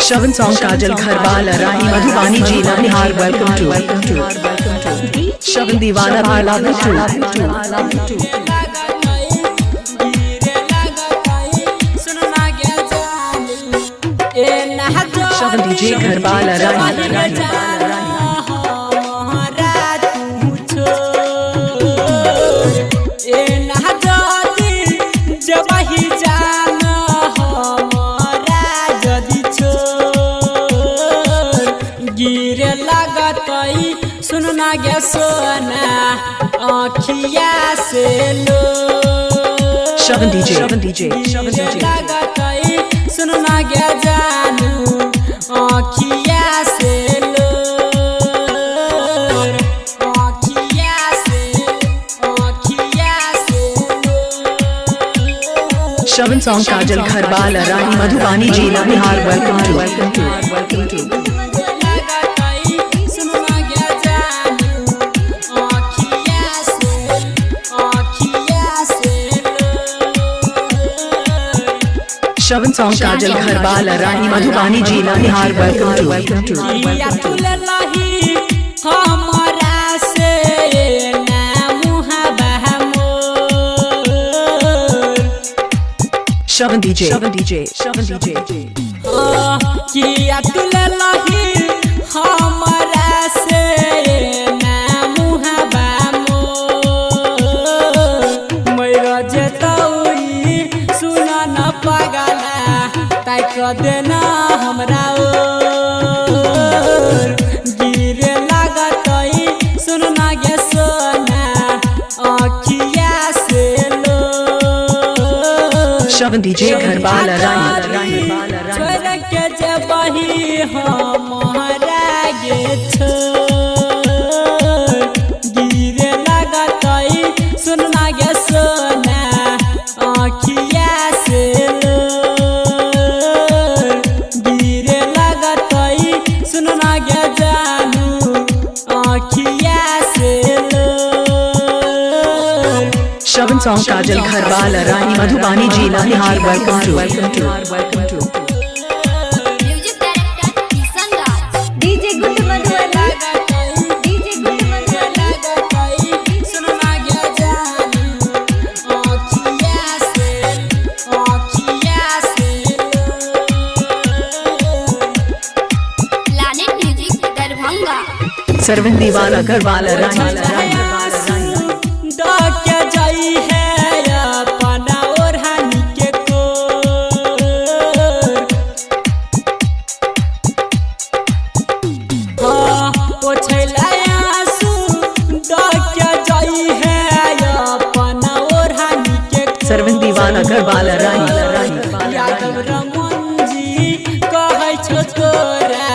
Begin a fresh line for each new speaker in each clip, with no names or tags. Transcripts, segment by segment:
श्रवण song काजल घरवाल रानी मधुबानी जीना निहार welcome to Shravan Deewana I love you to Shravan DJ घरवाल रानी
सुन ना गे सोना आँखिया से लो
श्रवण डीजे
लगतई सुन ना गे जानू आँखिया से लो आँखिया से लो
श्रवण सॉन्ग काजल घरवाल रानी मधुबानी जीना निहार वेलकम टू श्रवण सॉन्ग काजल घरवाल रानी मधुबानी जीना निहार वेलकम टू
हमारा से
श्रवण डीजे
किया तुले लही हमारा से देना हमरा गिरे लागतई सुन ना गे सोना आँखिया से लो
श्रवण डीजे घरवाल रानी
छोड़ के जबही हमारा गे छो गिरे लागतई सुन ना गे सोना आँखिया से लो सुन ना गे जानू आँखिया से लो
श्रवण सॉन्ग काजल घरवाल रानी मधुबानी जीना निहार welcome to
music director Kishan Raj DJ गुड मधुबानी
सुन ना गे जानू आँखिया से
लाने म्यूजिक दरभंगा
श्रवण दीवाना घरवाल रानी
के जाई है अपना ओढ़ानी के को पोछला आंसू के जाई है अपना ओढ़ानी के
श्रवण दीवाना घरवाल रानी
यादव रमन जी कहै छो तोरा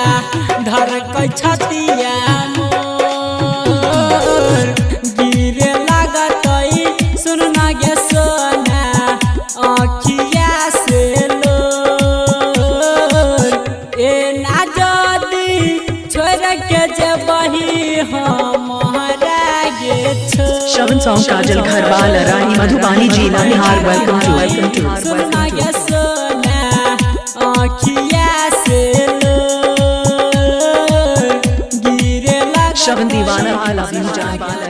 धर कै छतिया गिरे लागतई सुन ना गे सोना आँखिया से लो ए ना जदी छोड़ के जबही हमारा गे छो
श्रवण सॉन्ग काजल घरवाल रानी मधुबानी जीना निहार वेलकम टू
सुन ना गे सोना आँखिया से लो गिरे
श्रवण दीवाना आई लव यू